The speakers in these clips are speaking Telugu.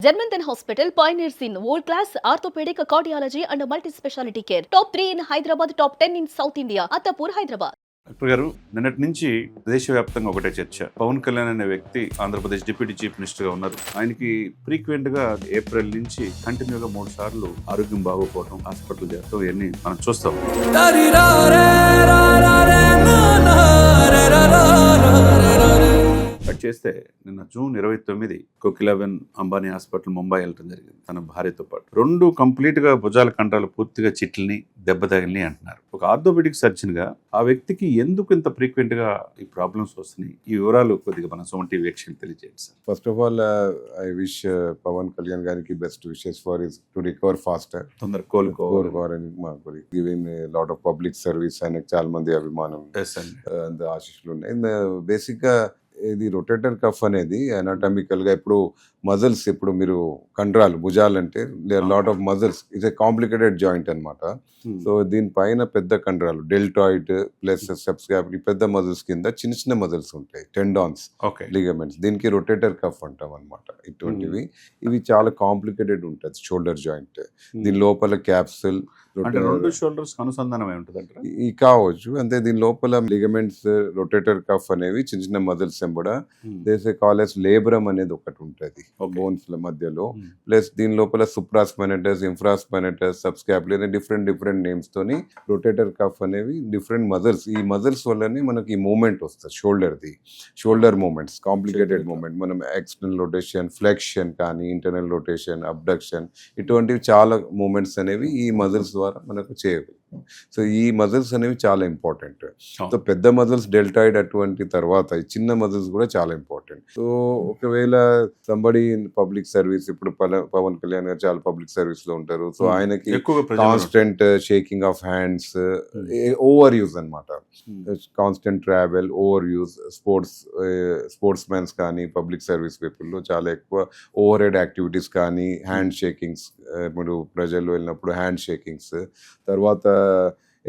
Jharmandan Hospital pioneers in world-class orthopedic, cardiology and multi-specialty care. Top 3 in Hyderabad, top 10 in South India. Attapur, Hyderabad. Doctor గారు, నిన్నటి నుంచి దేశవ్యాప్తంగా ఒకటే చర్చ. పవన్ కళ్యాణ్ అనే వ్యక్తి ఆంధ్రప్రదేశ్ డిప్యూటీ చీఫ్ మినిస్టర్ గా ఉన్నారు. ఆయనకి ఫ్రీక్వెంట్ గా ఏప్రిల్ నుంచి కంటిన్యూగా 3 సార్లు ఆరోగ్యం బాగోపోవడం, హాస్పిటల్ చేరడం ఇవన్నీ మనం చూస్తాం. కట్ చేస్తే నిన్న జూన్ 29 కోకిలాబెన్ అంబానీ హాస్పిటల్ ముంబై వెళ్ళడం జరిగింది తన భార్యతో పాటు. 2 కంప్లీట్ గా భుజాల కండరాలు పూర్తిగా చిట్లిని దెబ్బ తగిలిని అంటున్నారు. ఒక ఆర్థోపెడిక్ సర్జన్ గా ఆ వ్యక్తికి ఎందుకు ఇంత ఫ్రీక్వెంట్ గా ఈ ప్రాబ్లమ్స్ వస్తున్నాయి, ఈ వివరాలు కొద్దిగా మన సుమన్ టీవీ వీక్షకులకు తెలియజేయండి sir. First of all I wish Pawan Kalyan గారికి best wishes for his to recover faster, తొందర కోలుకోవాలని మాకు giving lot of public service. ఆయనకు చాలా మంది అభిమానం ఆశీస్సులు ఉన్నాయి. బేసిక్ గా ఇది రొటేటర్ కఫ్ అనేది అనాటమికల్ గా ఇప్పుడు మజిల్స్, ఇప్పుడు మీరు కండరాలు భుజాలంటే lot of muscles, it's a complicated joint అనమాట. సో దీనిపైన పెద్ద కండరాలు డెల్టాయిడ్ ప్లస్ సబ్స్కాప్ పెద్ద మజిల్స్ కింద చిన్న చిన్న మజిల్స్ ఉంటాయి, టెండాన్స్, లిగమెంట్స్. దీనికి రొటేటర్ కఫ్ అంటాం అనమాట. ఇటువంటివి ఇవి చాలా కాంప్లికేటెడ్ ఉంటుంది షోల్డర్ జాయింట్. దీని లోపల క్యాప్సుల్ షోల్డర్స్ అనుసంధానమై ఉంటుంది ఈ కావచ్చు. అంతే దీని లోపల లిగమెంట్స్, రొటేటర్ కఫ్ అనేవి చిన్న చిన్న మజిల్స్ ఎంబడ దేశే కాలేజ్ లేబ్రమ్ అనేది ఒకటి ఉంటుంది బోన్స్ ల మధ్యలో. ప్లస్ దీని లోపల సుప్రాస్పైనటస్, ఇన్ఫ్రాస్పైనటస్, సబ్స్కాపులర్ డిఫరెంట్ నేమ్స్ తోని రొటేటర్ కఫ్ అనేవి డిఫరెంట్ మజిల్స్. ఈ మజిల్స్ వల్లనే మనకి ఈ మూమెంట్ వస్తుంది షోల్డర్ మూమెంట్స్, కాంప్లికేటెడ్ మూమెంట్. మనం ఎక్స్టర్నల్ రొటేషన్, ఫ్లెక్షన్ కానీ ఇంటర్నల్ రొటేషన్, అబ్డక్షన్, ఇటువంటివి చాలా మూమెంట్స్ అనేవి ఈ మజిల్స్ ద్వారా మనకు చేయగలం. సో ఈ మజిల్స్ అనేవి చాలా ఇంపార్టెంట్. సో పెద్ద మజిల్స్ డెల్టాయిడ్ అటువంటి తర్వాత ఈ చిన్న మజిల్స్ కూడా చాలా ఇంపార్టెంట్. సో ఒకవేళ సంబడి పబ్లిక్ సర్వీస్, ఇప్పుడు పవన్ కళ్యాణ్ గారు చాలా పబ్లిక్ సర్వీస్ లో ఉంటారు. సో ఆయనకి constant shaking of hands, over use అనమాట, constant travel, over use. Sports mens కానీ పబ్లిక్ సర్వీస్ పీపుల్ లో చాలా ఎక్కువ ఓవర్ హెడ్ యాక్టివిటీస్ కానీ హ్యాండ్ షేకింగ్స్, ఇప్పుడు ప్రజల్లో వెళ్ళినప్పుడు హ్యాండ్ షేకింగ్స్, తర్వాత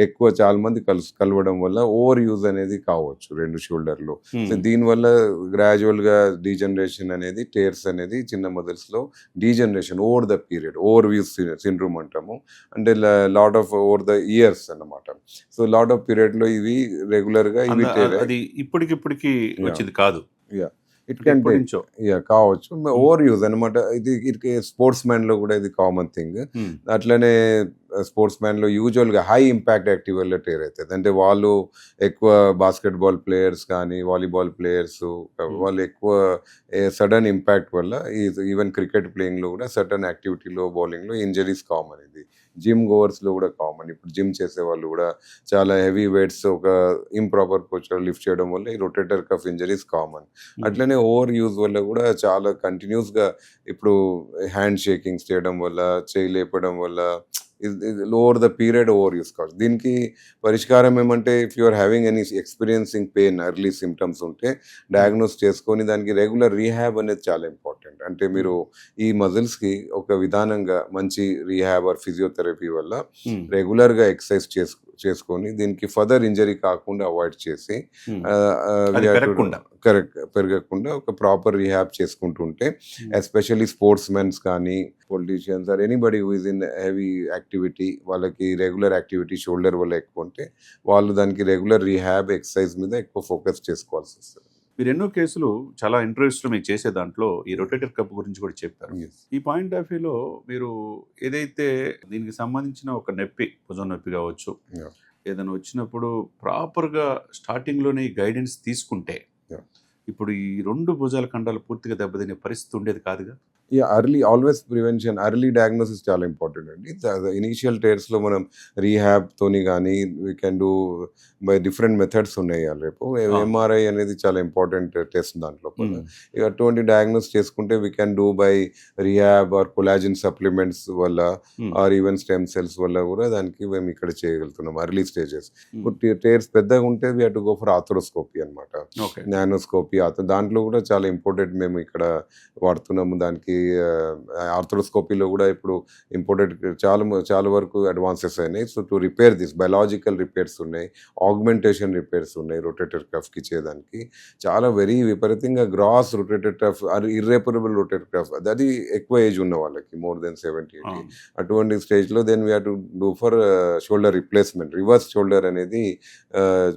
ఎక్కువ చాలా మంది కలవడం వల్ల ఓవర్ యూజ్ అనేది కావచ్చు 2 షోల్డర్లో. సో దీనివల్ల గ్రాడ్యువల్ గా డీజనరేషన్ అనేది, టేర్స్ అనేది చిన్న మజిల్స్ లో degeneration over the period, over use syndrome అంటాము. అంటే lot of over the years అన్నమాట. సో లాట్ ఆఫ్ పీరియడ్ లో ఇవి రెగ్యులర్ గా ఇవి ఇప్పటికి వచ్చింది కాదు. ఇట్ కెన్ కావచ్చు ఓవర్ యూజ్ అనమాట. ఇది స్పోర్ట్స్ మ్యాన్ లో కూడా ఇది కామన్ థింగ్. అట్లనే స్పోర్ట్స్ మ్యాన్ లో యూజువల్ గా హై ఇంపాక్ట్ యాక్టివ్ వల్ల టేర్ అవుతుంది. అంటే వాళ్ళు ఎక్కువ బాస్కెట్బాల్ ప్లేయర్స్ కానీ వాలీబాల్ ప్లేయర్స్, వాళ్ళు ఎక్కువ సడన్ ఇంపాక్ట్ వల్ల, ఈవెన్ క్రికెట్ ప్లేయింగ్ లో కూడా సడన్ యాక్టివిటీలో బౌలింగ్ లో ఇంజరీస్ కామన్. ఇది జిమ్ గోవర్స్ లో కూడా కామన్. ఇప్పుడు జిమ్ చేసే వాళ్ళు కూడా చాలా హెవీ వెయిట్స్ ఒక ఇంప్రాపర్ పోస్చర్ లిఫ్ట్ చేయడం వల్ల ఈ రొటేటర్ కఫ్ ఇంజరీస్ కామన్. అట్లనే ఓవర్ యూజ్ వల్ల కూడా చాలా కంటిన్యూస్ గా ఇప్పుడు హ్యాండ్ షేకింగ్స్ చేయడం వల్ల, చేయి లేపడం వల్ల over the period over use కావచ్చు. దీనికి పరిష్కారం ఏమంటే, if you are having any experiencing pain, early symptoms ఉంటే డయాగ్నోస్ చేసుకొని దానికి రెగ్యులర్ రీహాబ్ అనేది చాలా ఇంపార్టెంట్. అంటే మీరు ఈ మజిల్స్ కి ఒక విధానంగా మంచి రీహాబ్ ఆర్ ఫిజియోథెరపీ వల్ల రెగ్యులర్ గా ఎక్సర్సైజ్ చేసుకొని దీనికి ఫర్దర్ ఇంజరీ కాకుండా అవాయిడ్ చేసి పెరగకుండా ఒక ప్రాపర్ రీహాబ్ చేసుకుంటుంటే, ఎస్పెషల్లీ స్పోర్ట్స్ మెన్స్ కానీ politicians or anybody who is in heavy activity, వాళ్ళకి రెగ్యులర్ యాక్టివిటీ షోల్డర్ వల్ల ఎక్కువ ఉంటే వాళ్ళు దానికి రెగ్యులర్ రీహాబ్ ఎక్సర్సైజ్ మీద ఎక్కువ ఫోకస్ చేసుకోవాల్సి వస్తుంది. మీరు ఎన్నో కేసులు చాలా ఇంటర్వ్యూస్లో మీరు చేసే దాంట్లో ఈ రొటేటర్ కప్ గురించి కూడా చెప్పారు. ఈ పాయింట్ ఆఫ్ వ్యూలో మీరు ఏదైతే దీనికి సంబంధించిన ఒక నొప్పి, భుజం నొప్పి కావచ్చు, ఏదైనా వచ్చినప్పుడు ప్రాపర్గా స్టార్టింగ్లోనే ఈ గైడెన్స్ తీసుకుంటే ఇప్పుడు ఈ 2 భుజాల కండాలు పూర్తిగా దెబ్బతినే పరిస్థితి ఉండేది కాదుగా. ఆల్వేస్ ప్రివెన్షన్, ఎర్లీ డయాగ్నోసిస్ చాలా ఇంపార్టెంట్ అండి. ఇనీషియల్ టైర్స్ లో మనం రీహాబ్ తోని కానీ we can do by different methods ఉన్నాయి. రేపు ఎంఆర్ఐ అనేది చాలా ఇంపార్టెంట్ టెస్ట్ దాంట్లో. ఇక అటువంటి డయాగ్నోస్ చేసుకుంటే we can do by rehab or collagen supplements వల్ల ఆర్ ఈవెన్ స్టెమ్ సెల్స్ వల్ల కూడా దానికి మేము ఇక్కడ చేయగలుగుతున్నాం ఎర్లీ స్టేజెస్. ఇప్పుడు టైర్స్ పెద్దగా ఉంటే we have to go for arthroscopy అనమాట, నానోస్కోపీ. దాంట్లో కూడా చాలా ఇంపార్టెంట్ మేము ఇక్కడ వాడుతున్నాము. దానికి ఆర్థ్రోస్కోపీలో కూడా ఇప్పుడు ఇంపోర్టెడ్ చాలా వరకు అడ్వాన్సెస్ అయినాయి. So to repair this biological repairs ఉన్నాయి, ఆగ్మెంటేషన్ రిపేర్స్ ఉన్నాయి రొటేటర్ కఫ్కి ఇచ్చేదానికి. చాలా విపరీతంగా gross rotator cuff irreparable rotator cuff అది ఎక్కువ ఏజ్ ఉన్న వాళ్ళకి మోర్ దెన్ 70-80 అటువంటి స్టేజ్లో then we have to do for shoulder replacement. Reverse shoulder అనేది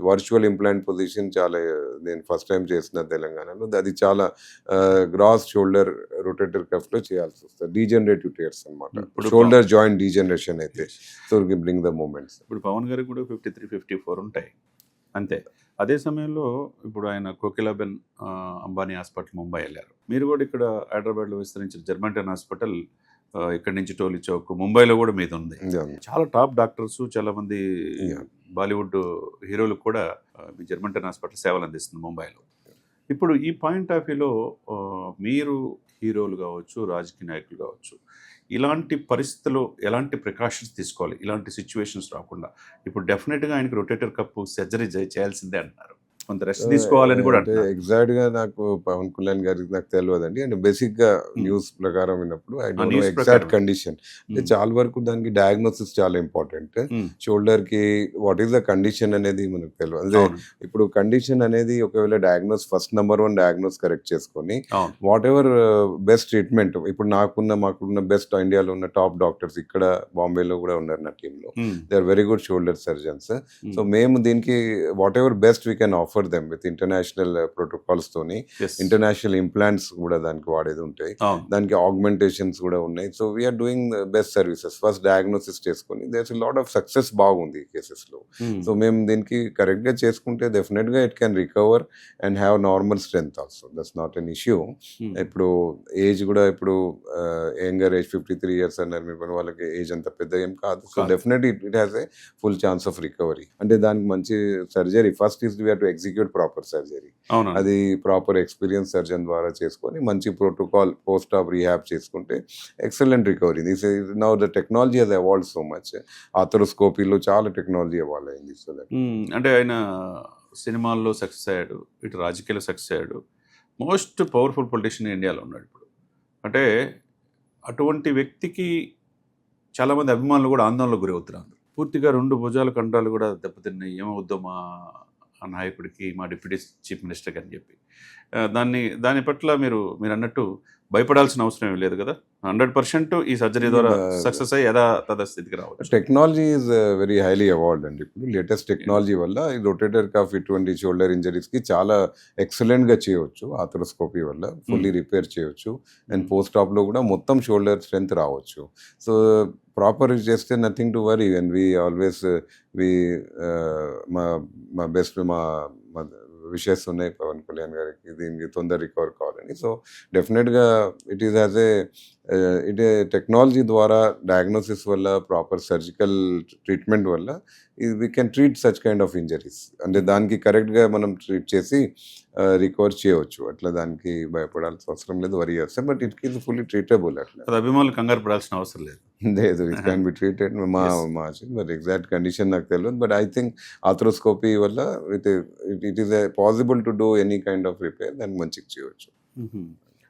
వర్చువల్ ఇంప్లాంట్ పొజిషన్ చాలా నేను ఫస్ట్ టైం చేసిన తెలంగాణలో. అది చాలా గ్రాస్ షోల్డర్ రొటేటర్ కఫ్ లో చేయాల్సి వస్తుంది. డీజనరేటివ్ టేర్స్ అనమాట, షోల్డర్ జాయింట్ డీజనరేషన్ అయితే. So bring the moments. ఇప్పుడు పవన్ గారికి కూడా 53-54 ఉంటాయి అంతే. అదే సమయంలో ఇప్పుడు ఆయన కోకిలాబెన్ అంబానీ హాస్పిటల్ ముంబై వెళ్ళారు. మీరు కూడా ఇక్కడ హైదరాబాద్లో విస్తరించిన జర్మంటన్ హాస్పిటల్ ఇక్కడి నుంచి టోలీ చౌక్ ముంబైలో కూడా మీద ఉంది. చాలా టాప్ డాక్టర్స్, చాలా మంది బాలీవుడ్ హీరోలకు కూడా మీ జర్మంటన్ హాస్పిటల్ సేవలు అందిస్తుంది ముంబైలో. ఇప్పుడు ఈ పాయింట్ ఆఫ్ వ్యూలో మీరు హీరోలు కావచ్చు, రాజకీయ నాయకులు కావచ్చు, ఇలాంటి పరిస్థితుల్లో ఎలాంటి ప్రికాషన్స్ తీసుకోవాలి ఇలాంటి సిచ్యువేషన్స్ రాకుండా? ఇప్పుడు డెఫినెట్గా ఆయనకి రొటేటర్ కప్పు సర్జరీ చేయాల్సిందే అంటున్నారు, కొంత రెస్ట్ తీసుకోవాలని కూడా అంటే ఎగ్జాక్ట్ గా నాకు పవన్ కళ్యాణ్ గారికి నాకు తెలియదండి. అంటే బేసిక్ గా న్యూస్ ప్రకారం విన్నప్పుడు I don't know exact condition. అంటే చాలా వరకు దానికి డయాగ్నోసిస్ చాలా ఇంపార్టెంట్. షోల్డర్ కి వాట్ ఈస్ ద కండిషన్ అనేది మనకు తెలియదు. అదే ఇప్పుడు కండిషన్ అనేది ఒకవేళ diagnose first number 1 diagnose correct చేసుకొని వాట్ ఎవర్ బెస్ట్ ట్రీట్మెంట్, ఇప్పుడు మాకున్న బెస్ట్ ఇండియాలో ఉన్న టాప్ డాక్టర్స్ ఇక్కడ బాంబేలో కూడా ఉన్నారు నా టీంలో. They are very good shoulder surgeons. So మేము దీనికి whatever best we can offer them with international protocols తోని. ఇంటర్నేషనల్ ఇంప్లాంట్స్ కూడా దానికి వాడేది ఉంటాయి, దానికి ఆగ్మెంటేషన్స్ కూడా ఉన్నాయి. So we're doing best services. First diagnosis చేసుకుని దేర్స్ లాట్ ఆఫ్ సక్సెస్ బాగుంది ఈ కేసెస్ లో. సో మేము దీనికి కరెక్ట్ గా చేసుకుంటే డెఫినెట్ గా it can recover and have normal strength also. That's not an issue. ఇప్పుడు ఏజ్ కూడా ఇప్పుడు యంగర్ ఏజ్ 53 years అన్నారు మీరు, వాళ్ళకి ఏజ్ అంత పెద్ద ఏం కాదు. So definitely it has a full chance of recovery. అంటే దానికి మంచి surgery first is we have to execute proper surgery. అది ప్రాపర్ ఎక్స్పీరియన్స్ సర్జన్ ద్వారా చేసుకొని మంచి ప్రోటోకాల్ పోస్ట్ ఆఫ్ రీహాబ్ చేసుకుంటే excellent recovery. This now the technology has evolved so much. ఆర్థ్రోస్కోపీలో చాలా టెక్నాలజీ ఎవాల్వ్ అయింది. సో అంటే ఆయన సినిమాల్లో సక్సెస్ అయ్యాడు, ఇటు రాజకీయాల్లో సక్సెస్ అయ్యాడు, మోస్ట్ పవర్ఫుల్ పొలిటీషియన్ ఇండియాలో ఉన్నాడు ఇప్పుడు. అంటే అటువంటి వ్యక్తికి చాలామంది అభిమానులు కూడా ఆందోళనకు గురవుతున్నారు. పూర్తిగా 2 భుజాల కండరాలు కూడా దెబ్బతిన్నాయి, ఏమవుద్దో మా నాయకుడికి, మా డిప్యూటీ చీఫ్ మినిస్టర్కి అని చెప్పి దాని పట్ల మీరు అన్నట్టు భయపడాల్సిన అవసరం ఏం లేదు కదా. 100% ఈ సర్జరీ ద్వారా సక్సెస్ అయ్యి యథాస్థితికి రావచ్చు. Technology is very highly award అండి. ఇప్పుడు లేటెస్ట్ టెక్నాలజీ వల్ల ఈ రొటేటర్ కఫ్ ఇటువంటి షోల్డర్ ఇంజరీస్ కి చాలా ఎక్సలెంట్ గా చేయవచ్చు. ఆర్థ్రోస్కోపీ వల్ల ఫుల్లీ రిపేర్ చేయవచ్చు అండ్ పోస్ట్ ఆప్ లో కూడా మొత్తం షోల్డర్ స్ట్రెంత్ రావచ్చు. సో ప్రాపర్ చేస్తే nothing to worry. And we always మా బెస్ట్ మా విషెస్ ఉన్నాయి పవన్ కళ్యాణ్ గారికి దీనికి తొందర రికవర్ కావాలని. సో డెఫినెట్గా it is as a technology ద్వారా డయాగ్నోసిస్ వల్ల ప్రాపర్ సర్జికల్ ట్రీట్మెంట్ వల్ల we can treat such kind of injuries. అంటే దానికి కరెక్ట్గా మనం ట్రీట్ చేసి రికవర్ చేయవచ్చు. అట్లా దానికి భయపడాల్సిన అవసరం లేదు, వరీ చేస్తే. But it is fully treatable. అట్లా అభిమానులు కంగారు పడాల్సిన అవసరం లేదు. It can be treated. But exact condition నాకు తెలియదు. బట్ ఐ థింక్ ఆర్థ్రోస్కోపీ వల్ల it is possible to do any kind of repair, దాన్ని మంచిగా చేయవచ్చు.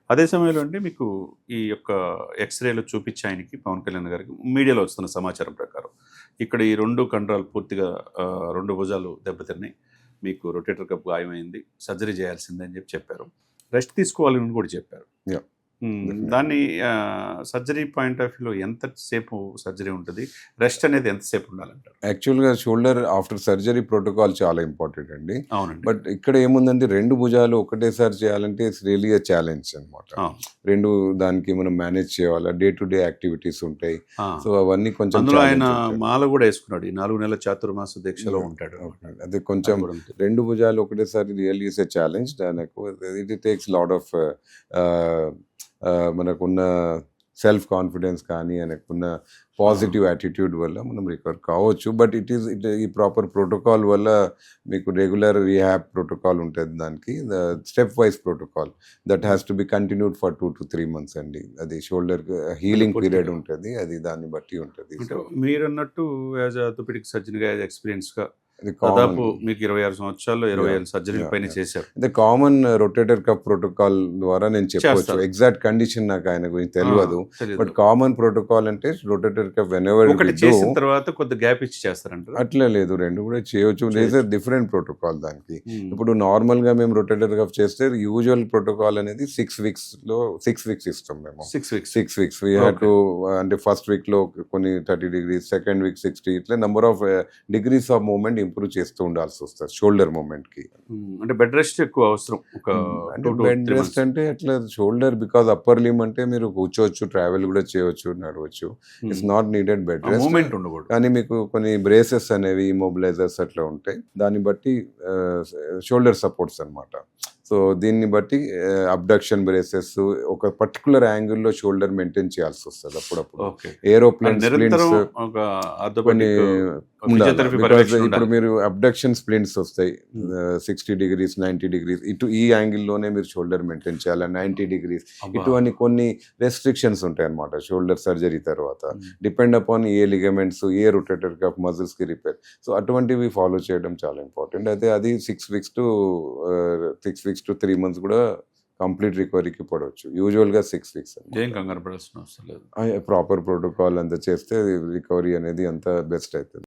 అదే సమయంలో అంటే మీకు ఈ యొక్క ఎక్స్రేలో చూపించి ఆయనకి పవన్ కళ్యాణ్ గారికి మీడియాలో వస్తున్న సమాచారం ప్రకారం ఇక్కడ ఈ 2 కండరాలు పూర్తిగా 2 భుజాలు దెబ్బతిన్నాయి, మీకు రొటేటర్ కప్ గాయమైంది, సర్జరీ చేయాల్సిందని చెప్పారు. రెస్ట్ తీసుకోవాలని కూడా చెప్పారు. దాన్ని సర్జరీ పాయింట్ ఆఫ్ వ్యూలో ఎంతసేపు సర్జరీ ఉంటుంది, రెస్ట్ అనేది ఎంతసేపు ఉండాలంటారు? యాక్చువల్గా షోల్డర్ ఆఫ్టర్ సర్జరీ ప్రోటోకాల్ చాలా ఇంపార్టెంట్ అండి. అవునండి. బట్ ఇక్కడ ఏముందంటే 2 భుజాలు ఒకటేసారి చేయాలంటే ఇట్స్ రియలీ అ ఛాలెంజ్ అనమాట. 2 దానికి మనం మేనేజ్ చేయాలి, డే టు డే యాక్టివిటీస్ ఉంటాయి. సో అవన్నీ కొంచెం అందులో ఆయన మాల కూడా వేసుకున్నాడు, ఈ 4 నెలల చాతుర్మాస దీక్షలో ఉంటాడు. అదే కొంచెం 2 భుజాలు ఒకటేసారి రియల్లీ ఇస్ ఎ ఛాలెంజ్. దానికి ఇట్ టేక్స్ లాట్ ఆఫ్ మనకున్న సెల్ఫ్ కాన్ఫిడెన్స్ కానీ మనకున్న పాజిటివ్ యాటిట్యూడ్ వల్ల మనం రికవర్ కావచ్చు. బట్ ఈ ప్రాపర్ ప్రోటోకాల్ వల్ల మీకు రెగ్యులర్ రీహాబ్ ప్రోటోకాల్ ఉంటుంది. దానికి step wise protocol that has to be continued for 2 to 3 months అండి. అది షోల్డర్ హీలింగ్ పీరియడ్ ఉంటుంది, అది దాన్ని బట్టి ఉంటుంది. మీరు అన్నట్టు యాజ్ ఆర్థోపెడిక్ సర్జన్గా, యాజ్ ఎక్స్పీరియన్స్గా ఇది దాదాపు కామన్. మీకు 26 సంవత్సరాల్లో 27 సర్జరీల Yeah, పైన yeah. చేశారు. అంటే కామన్ రొటేటర్ కప్ ప్రోటోకాల్ ద్వారా నేను చెప్పవచ్చు. చేస్తారు. ఎగ్జాక్ట్ కండిషన్ నాకు ఆయన గురించి తెలియదు. తెలియదు. బట్ కామన్ ప్రోటోకాల్ అంటే రొటేటర్ కప్ వెనెవర్ ఒకటి చేసిన తర్వాత కొద్ది గ్యాప్ ఇచ్చి చేస్తారంటారు. అట్లా లేదు, రెండు కూడా చేయొచ్చు. లేదు డిఫరెంట్ ప్రోటోకాల్ దానికి. ఇప్పుడు నార్మల్ గా మేము రొటేటర్ కప్ చేస్తే యూజువల్ ప్రోటోకాల్ అనేది 6 weeks లో 6 weeks ఇస్తాం మేము. 6 weeks. వీ హ్యావ్ టు అంటే ఫస్ట్ వీక్ లో కొన్ని 30 degrees, సెకండ్ వీక్ 60, ఇట్లా number of degrees of movement improve చేస్తూ ఉండాల్సి వస్తుంది షోల్డర్ మూవ్మెంట్ కి. అంటే బెడ్ రెస్ట్ ఎక్కువ అవసరం. ఒక అంటే బెడ్ రెస్ట్ అంటే అట్లా షోల్డర్ బికాజ్ అప్పర్ లిమ్ అంటే మీరు కూర్చోవచ్చు, ట్రావెల్ కూడా చేయవచ్చు, నడవచ్చు. It's not needed bed rest. Moment ఉండకూడదు. కానీ మీకు కొన్ని బ్రేసెస్ అనేవి ఇమోబిలైజర్స్ అట్లా ఉంటాయి, దాన్ని బట్టి షోల్డర్ సపోర్ట్స్ అన్నమాట. సో దీన్ని బట్టి అబ్డక్షన్ బ్రేసెస్ ఒక పర్టికులర్ యాంగిల్లో షోల్డర్ మెయింటైన్ చేయాల్సి వస్తుంది అప్పుడప్పుడు. ఓకే. ఏరోప్లేన్ నిరంతరం స్ప్లింట్స్ ఒక కొన్ని ఆర్థోపెడిక్ ఉండాలి. ఫిజియోథెరపీ Because పర్యవేక్షణ ఇప్పుడు ఉండాలి. మీరు అబ్డక్షన్ స్ప్లింట్స్ వస్తాయి 60 degrees, 90 degrees, ఇటు ఈ యాంగిల్లోనే మీరు షోల్డర్ మెయింటైన్ చేయాలి 90 degrees. అబ్బా. ఇటువంటి కొన్ని రెస్ట్రిక్షన్స్ ఉంటాయి అన్నమాట షోల్డర్ సర్జరీ తర్వాత, డిపెండ్ అపాన్ ఏ లిగమెంట్స్, ఏ రొటేటర్ కప్ మజిల్స్ కి రిపేర్. సో అటువంటివి ఫాలో చేయడం చాలా ఇంపార్టెంట్. అయితే అది 6 weeks to 3 months కూడా కంప్లీట్ రికవరీకి పడవచ్చు. యూజువల్ గా 6 weeks. ఏం కంగారు పడాల్సిన అవసరం లేదు. ప్రాపర్ ప్రోటోకాల్ అంతా చేస్తే రికవరీ అనేది అంత బెస్ట్ అవుతుంది.